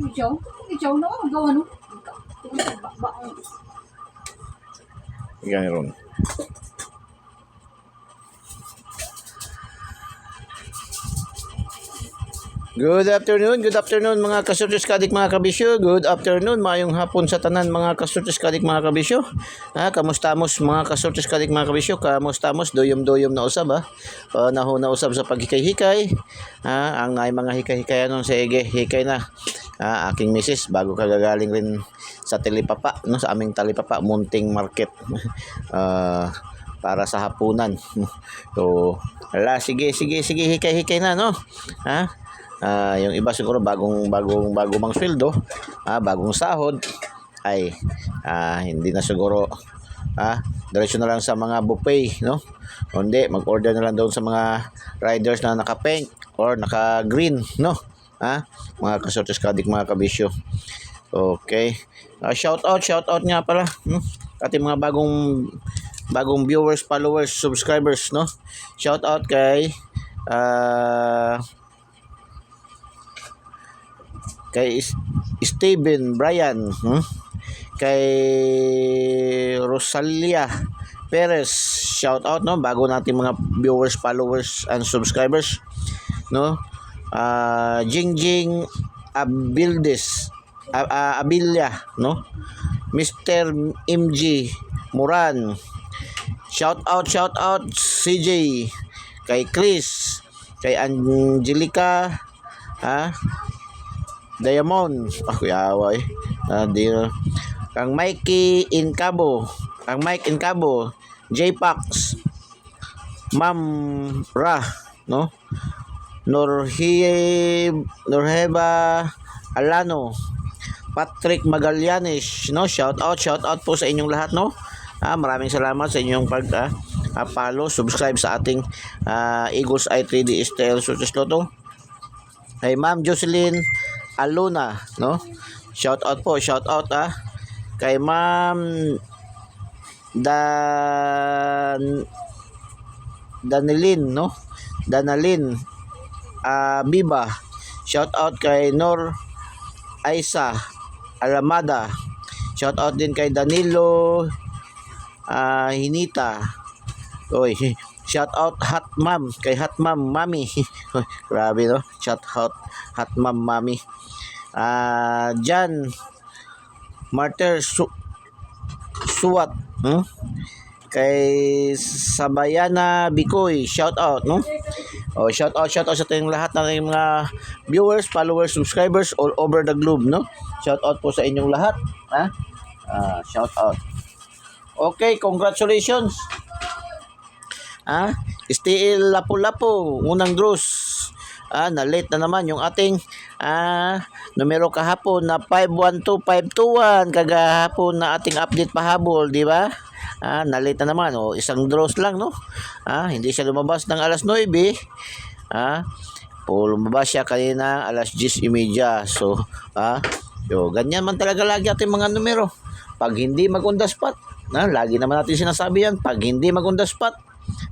Ikaw? Ikaw na ang gawa no? Yan ron. Good afternoon mga kasurtis kadik mga kabisyo. Good afternoon, mayong hapon sa tanan mga kasurtis kadik mga kabisyo. Kamustamos mga kasurtis kadik mga kabisyo? Kamustamos doyom-doyom na usab Nahuna usab sa paghikay-hikay. Ang mga hikay-hikay anon sa ege, hikay na. Aking misis bago kagagaling rin sa Talipapa, no, sa aming Talipapa Munting Market. Para sa hapunan. So, sige hikay-hikay na, no. Yung iba siguro bagong mang sweldo, bagong sahod ay hindi na siguro diretso na lang sa mga buffet, no? Hindi, mag-order na lang doon sa mga riders na naka-pink or naka-green, no? Mga kasortes kadik mga kabisyo. Okay. Shout out nga pala, no? Ating mga bagong viewers, followers, subscribers, no? Shout out kay Steven Brian, kay Rosalia Perez, shout out, no, bago natin mga viewers, followers and subscribers, no. Jingjing Abilia, no. Mr. MG Moran, shout out CJ, kay Chris, kay Angelica, Diamond, kuyaway. Kang Mikey Incabo, J-Pax, Ma'am Ra, no? Norheba Alano, Patrick Magallanes, no? Shout out po sa inyong lahat, no? Maraming salamat sa inyong follow, subscribe sa ating Eagles Eye 3D STL Success Lotto. Hey Ma'am Jocelyn Aluna, no? Shout out kay Ma'am Danilin, no? Danalin Biba. Shout out kay Nor Aisa Alamada. Shout out din kay Danilo Hinita. Oy, shout out Hot Mom, kay Hot Mom Mami. Grabe, no? Shout out Hot Mom Mami. Jan Martyr Suwat, kay Sabayana Bikoy, shout out, no? Shout out sa ating lahat ng mga viewers, followers, subscribers all over the globe, no? Shout out po sa inyong lahat, shout out. Okay, congratulations. Still Lapu-Lapu, unang draws. Na-late na naman yung ating numero kahapon na 512521, kagahapon na ating update pahabol, di ba? Na-late na naman, isang draws lang, no? Hindi siya lumabas ng alas 9. Lumabas siya kanina alas 10:30. So, ganyan man talaga lagi ating mga numero. Pag hindi mag-on the spot, lagi naman natin sinasabi yan, pag hindi mag-on the spot,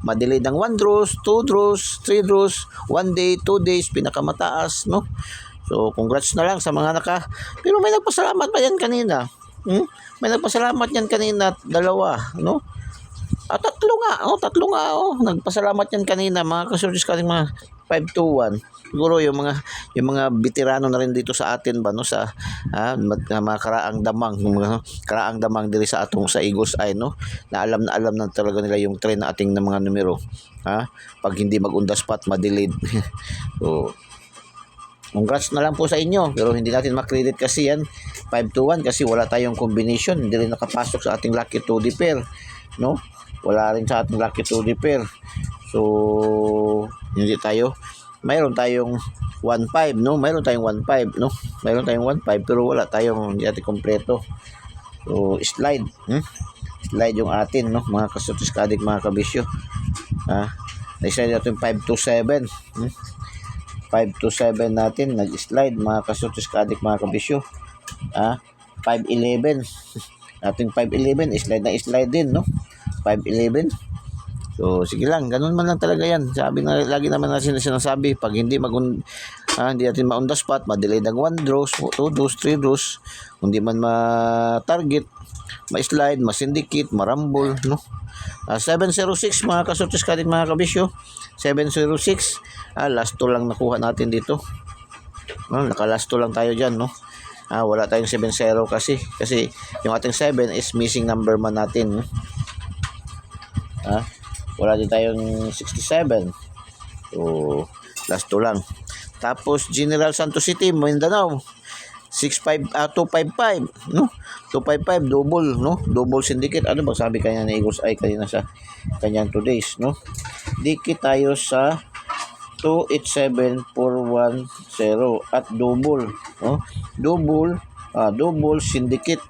madelayed ng 1 draws, 2 draws, 3 draws, 1 day, 2 days, pinakamataas, no? So, congrats na lang sa mga pero may nagpasalamat pa yan kanina. May nagpasalamat yan kanina, 2, no? Tatlo nga, nagpasalamat yan kanina, mga kasurtis kating mga 521. Siguro yung mga veterano na rin dito sa atin ba, no, sa mga karaang damang diri sa atong sa Eagles Eye, no, na alam na talaga nila yung trend na ating na mga numero, pag hindi mag-on the spot, ma-delayed. So, congrats na lang po sa inyo, pero hindi natin makredit kasi yan 521 kasi wala tayong combination, hindi rin nakapasok sa ating lucky 2D pair, no, wala rin sa ating lucky 2D pair. So, mayroon tayong 1.5, no? Mayroon tayong 1.5, no? Mayroon tayong 1.5 pero wala tayong hindi natin kompleto. So, slide yung atin, no? Mga kasurtis kadik, mga kabisyo. Na-slide natin 527. 527 natin, nag-slide, mga kasurtis kadik, mga kabisyo. 511. Ating 511, slide din, no? 511. So, sige lang, ganun man lang talaga yan. Lagi naman natin sinasabi, pag hindi Hindi natin ma-on the spot, ma-delay ng 1 draws, 2 draws, 3 draws, hindi man ma-target, ma-slide, ma-syndicate, marambol, no? 706 mga kasortis kating mga kabisyo. 706. Last 2 lang nakuha natin dito. Naka-last 2 lang tayo dyan, no? Wala tayong 7-0 kasi yung ating 7 is missing number man natin, no? Wala din tayong 67. So, last 2 lang. Tapos, General Santos City, Mindanao. 255, no? 255, double, no? Double syndicate. Ano ba sabi kanya ni Eagles Eye kanina sa kanyang 2 days, no? Dikit tayo sa 287410 at double, no? Double syndicate.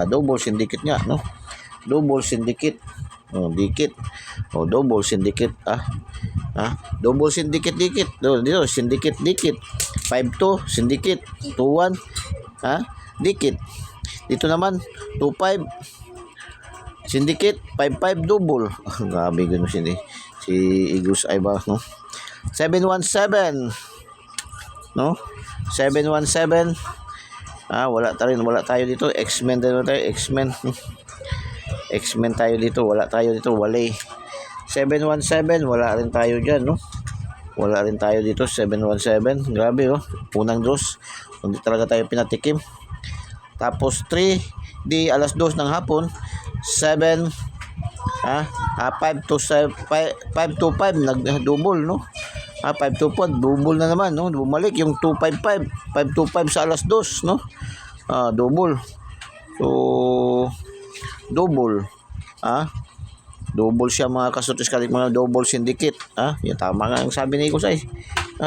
Double syndicate nga, no? Double syndicate. Dikit. Double syndicate. Double syndicate dikit. Dito syndicate dikit. 52 syndicate. 21 dikit. Dito naman 25 syndicate. 55 double. Grabe gano si Eagles Eye ba, no? 717, no? 717. Wala tayo dito. X-Men tayo. X-Men tayo dito, wala tayo dito, walay. 717, wala rin tayo dyan, no? Wala rin tayo dito, 717. Grabe, oh. Unang draws. Hindi talaga tayo pinatikim. Tapos 3, di alas 2 ng hapon, 7, 525, nag-double, no? 525, double na naman, no? Bumalik yung 255, 525 sa alas 2, no? Double. So, double. Double siya mga kasutis kalit mga double syndicate. Yung tama nga ang sabi ni Kusay.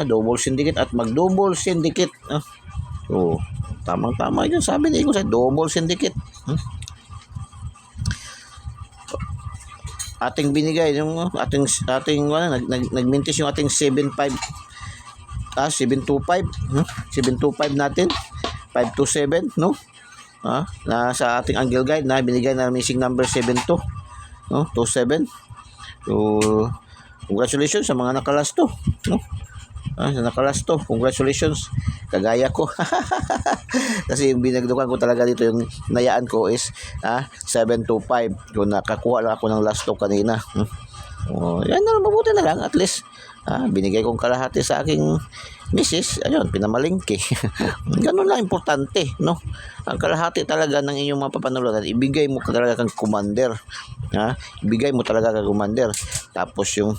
Double syndicate at mag-double syndicate. So, tamang-tama yun sabi ni Kusay. Double syndicate. Ating binigay yung ating nagmintis yung ating 75 725 725 natin 527, no? Na sa ating angle guide na binigay na missing number 72, no? 27. So congratulations sa mga nakalas to, no? Sa nakalas to, congratulations. Kagaya ko. Kasi yung binagdukan ko talaga dito, yung nayaan ko is 725. Yung nakakuha lang ako ng last to kanina. Yan na, mabuti na lang at least binigay kong kalahati sa aking misis, ayun, pinamalingki. Ganun lang importante, no? Ang kalahati talaga ng inyong mga papanulunan, ibigay mo talaga kang commander. Ibigay mo talaga kang commander. Tapos yung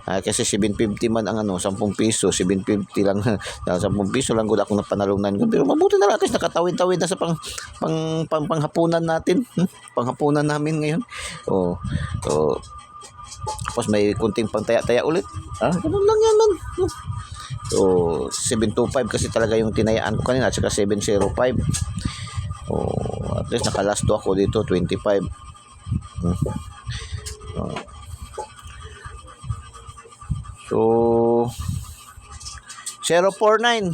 kasi 750 man ang 10 piso, 750 lang 10 piso lang gud ako napanalunan ko. Pero mabuti na lang at least nakatawid-tawid na sa panghapunan natin. Panghapunan namin ngayon. Tapos may kunting pantaya-taya ulit. Ganun lang yan man. So 725 kasi talaga yung tinayaan ko kanina at saka 705. At least nakalas to ako dito 25. So 049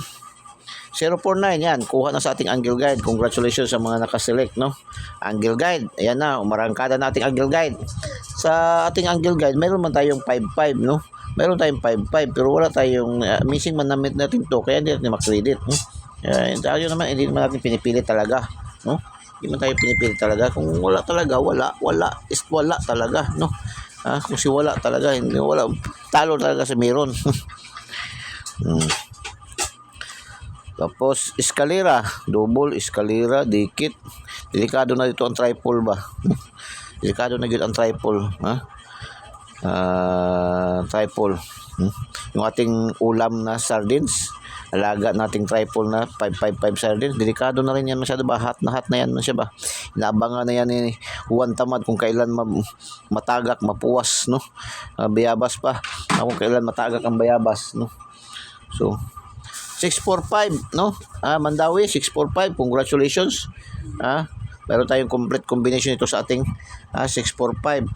yan, kuha na sa ating angle guide. Congratulations sa mga nakaselect, no? Angle guide, ayan na, umarangkada na ating angle guide. Sa ating angle guide, meron man tayong 55, no? Meron tayong 55 pero wala tayong missing man natin to, kaya hindi natin makredit, no? Tayo naman, hindi naman natin pinipili talaga, no? Hindi man tayo pinipili talaga. Kung wala talaga, wala is wala talaga, no? Kung si wala talaga, hindi wala, talo talaga sa meron. Tapos eskalera, double eskalera, dikit. Delikado na dito ang triple ba? Delikado na dito ang triple, triple. Yung ating ulam na sardines, alaga nating triple na 555 sardines, delikado na rin yan masyado ba? Hot na yan siya ba? Inaabangan na yan ni Juan Tamad kung kailan matagak, mapuwas, no? Bayabas pa, kung kailan matagak ang bayabas, no? So 645, no? Mandawi 645, congratulations. Meron tayong complete combination ito sa ating 645,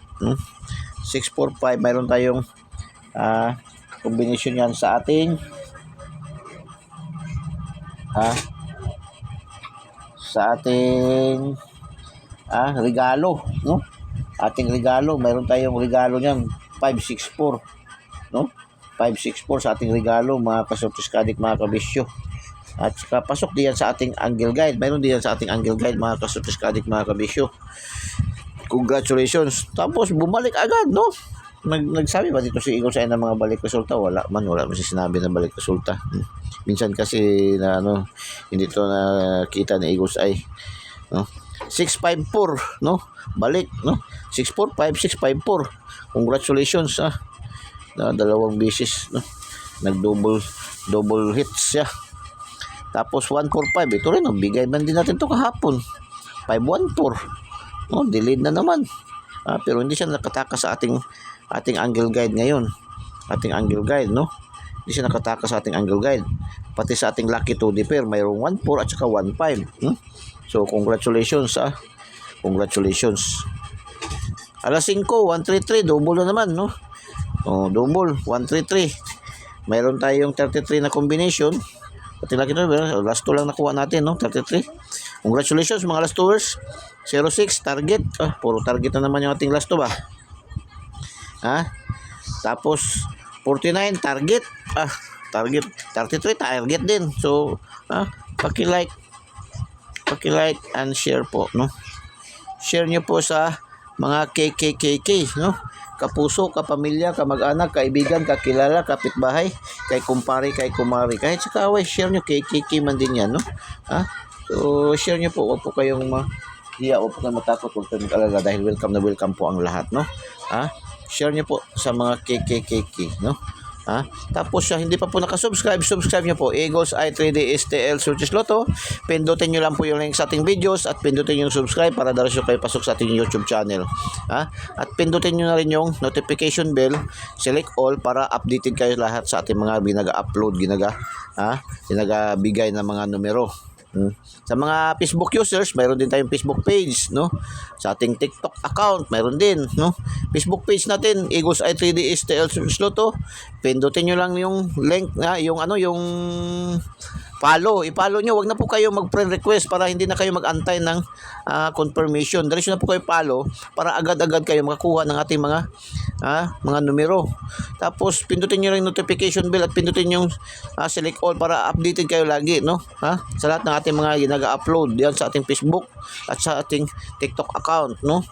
645, meron tayong combination yan sa ating regalo, no? Ating regalo, meron tayong regalo niyan 564, no? 564 sa ating regalo mga kasortis kadik mga kabisyo. At saka pasok diyan sa ating angle guide. Mayroon diyan sa ating angle guide mga kasortis kadik mga kabisyo. Congratulations. Tapos bumalik agad, no? Nagsabi ba dito si Eagles Eye ng mga balik resulta? Wala man si sinabi ng balik resulta. Minsan kasi na hindi to nakita ni Eagles Eye, no? 654, no? Balik, no? 645, 654. Congratulations, na dalawang beses, no? Double hits siya. Tapos 145, ito rin, bigay man din natin to kahapon. 514. No, delayed na naman. Pero hindi siya nakatakas sa ating angle guide ngayon. Ating angle guide, no? Hindi siya nakatakas sa ating angle guide. Pati sa ating lucky 2D pair, mayroong 14 at saka 15. So, congratulations, Congratulations. Alas 5, 133, double na naman, no? Double, 133. Mayroon tayong 33 na combination. Pati lucky 2, last 2 lang nakuha natin, no? 33. Congratulations mga last 2ers. 06, target. Puro target na naman yung ating last 2 ba? Tapos, 49, target. Target. 33, target din. So, paki-like and share po, no? Share nyo po sa mga KKKK, no? Kapuso, kapamilya, kamag-anak, kaibigan, kakilala, kapitbahay, kay kumpare, kay kumari. Kahit sa kaaway, share nyo, KKK man din yan, no? So, share nyo po. Huwag po kayong huwag po kayong matakot, huwag kayong mag-alala dahil welcome na welcome po ang lahat, no? Share nyo po sa mga KKKK, no? Tapos hindi pa po nakasubscribe, subscribe nyo po Eagles Eye 3D STL Surtis Lotto. Pindutin nyo lang po yung link sa ating videos at pindutin yung subscribe para diretso kayo pasok sa ating YouTube channel. At pindutin nyo na rin yung notification bell, select all para updated kayo lahat sa ating mga ginaga-upload, ginagabigay ng mga numero. Sa mga Facebook users, mayroon din tayong Facebook page, no? Sa ating TikTok account, mayroon din, no? Facebook page natin, Eagles Eye 3D STL Lotto. Pindutin nyo lang yung link, yung follow. I-follow nyo. Wag na po kayo mag-friend request para hindi na kayo mag-antay ng confirmation. Diretso na po kayo follow para agad-agad kayo makakuha ng ating mga numero. Tapos pindutin nyo lang notification bell at pindutin yung select all para updated kayo lagi, no? Sa lahat ng ating mga ginaga-upload diyan sa ating Facebook at sa ating TikTok account, no?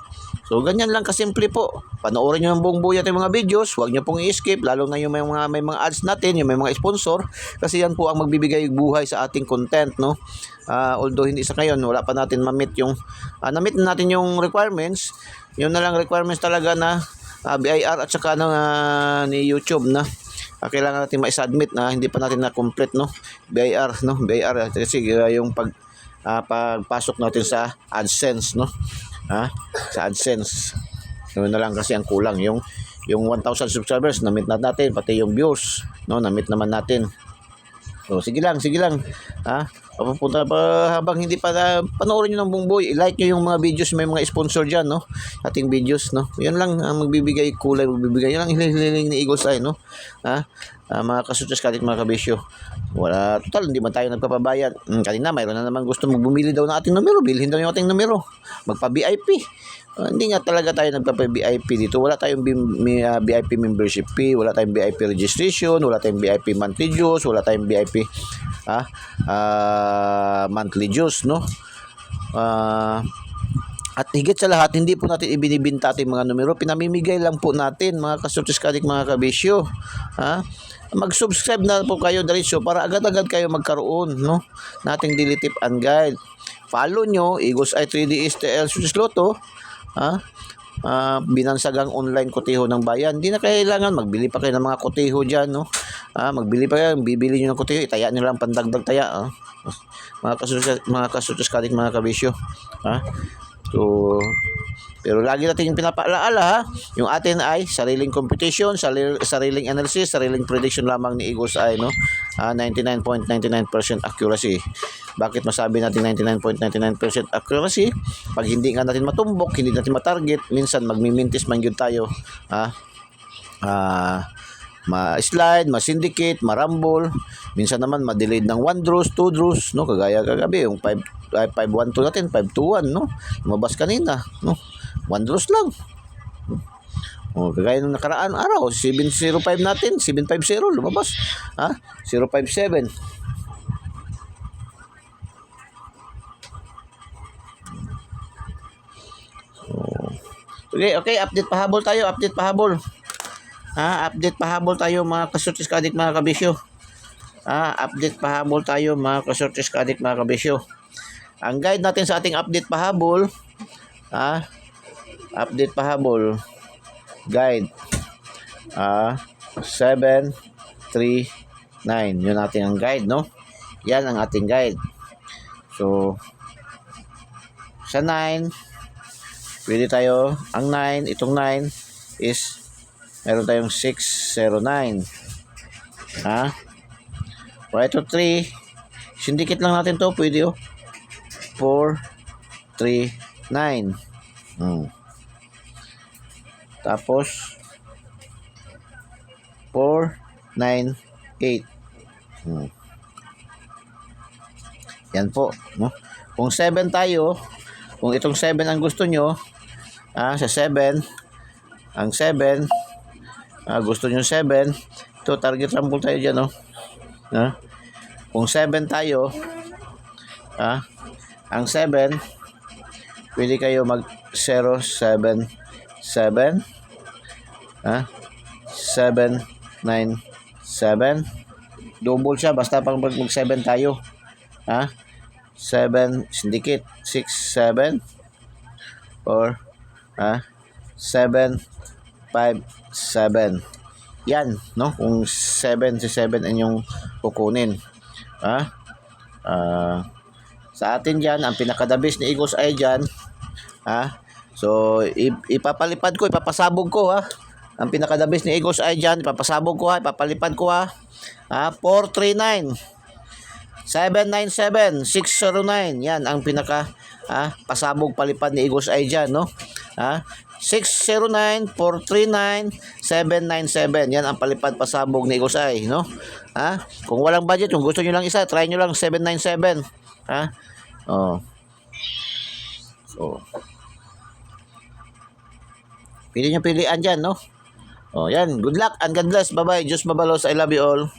So, ganyan lang kasimple po. Panoorin nyo ng buong buhay ating mga videos. Huwag nyo pong i-skip. Lalo na yung may mga ads natin, yung may mga sponsor. Kasi yan po ang magbibigay buhay sa ating content, no? Although hindi sa ngayon, wala pa natin ma-meet yung na-meet natin yung requirements. Yun na lang requirements talaga na BIR at saka ni YouTube na kailangan natin ma-submit na hindi pa natin na-complete, no? BIR, no? BIR kasi yung pagpasok natin sa AdSense, no? Sa AdSense. Yun na lang kasi ang kulang. Yung 1,000 subscribers, na-meet na natin. Pati yung views, no? Na-meet naman natin. So, sige lang. Papupunta pa habang hindi pa panoorin nyo ng buong buhay. I-like nyo yung mga videos, may mga sponsor dyan, no? Ating videos, no? Yan lang ang magbibigay kulay, magbibigay. Yan lang hiling ni Eagles Eye, no? Mga kasutas kalit, mga kabisyo. Wala, total, hindi man tayo nagpapabayad. Kanina, mayroon na naman gusto magbumili daw ng ating numero. Bilhin daw yung ating numero. Magpa-VIP. Hindi nga talaga tayo nagpapa-VIP dito. Wala tayong VIP membership fee, wala tayong VIP registration, wala tayong VIP monthly dues, wala tayong VIP monthly dues, no? At higit sa lahat, hindi po natin ibinibinta ating mga numero, pinamimigay lang po natin, mga kasutis kadik, mga kabisyo. Mag-subscribe na po kayo diretso para agad-agad kayo magkaroon, no? Nating daily tip and guide. Follow nyo Eagles Eye 3D STL Surtis Lotto. Binansagang online koteho ng bayan. Hindi na kailangan magbili pa kayo ng mga koteho dyan, no? Magbili pa kayo, bibili nyo ng koteho, itaya nyo lang pandagdag taya, mga kasutos kadik, mga kabisyo. So, pero lagi natin yung pinapaalaala, yung atin ay sariling competition, sariling analysis, sariling prediction lamang ni Eagles Eye, no? 99.99% accuracy. Bakit masabi natin 99.99% accuracy? Pag hindi nga natin matumbok, hindi natin matarget, minsan magmimintis man yun tayo, ma-slide, ma-syndicate, ma-rumble. Minsan naman ma-delayed ng 1 draws, 2 draws, no? Kagaya kagabi, yung 5-1-2 natin, 5-2-1, no? Lumabas kanina, no? 1 draws lang. Kagaya nung nakaraan araw, 705 natin, 750 lumabas. 057. Okay, update pahabol tayo, update pahabol. Update pahabol tayo mga kasortis kadik mga kabisyo. Update pahabol tayo mga kasortis kadik mga kabisyo. Ang guide natin sa ating update pahabol, update pahabol, guide, 739. Yun natin ang guide, no? Yan ang ating guide. So, sa 9, pwede tayo, ang 9, itong 9 is, meron tayong 609. Para ito 3, sindikit lang natin to, pwede 439. Tapos 498. Yan po, no? Kung 7 tayo, kung itong 7 ang gusto nyo, sa 7, ang 7, gusto nyo 7, ito target rumble tayo dyan, no? Kung 7 tayo, ang 7, pwede kayo mag 077, 797, double siya basta pag mag 7 tayo, 7 syndicate, 6 7 or 7 5 7. Yan, no? Kung 7 si 7 ang yung kukunin. Sa atin dyan, ang pinakadabis ni Eagles Eye dyan, so ipapalipad ko, ipapasabog ko, ang pinakadabis ni Eagles Eye dyan, ipapasabog ko, ipapalipad ko, 439, 797, 609. Yan ang pinaka pasabog palipad ni Eagles Eye dyan, no? 609, 439, 797. Yan ang palipad pasabog ni Eagles Eye, no? Kung walang budget, kung gusto nyo lang isa, try nyo lang 797. So, pili nyo pilian dyan, no? Yan. Good luck and God bless. Bye-bye. Diyos mabalos. I love you all.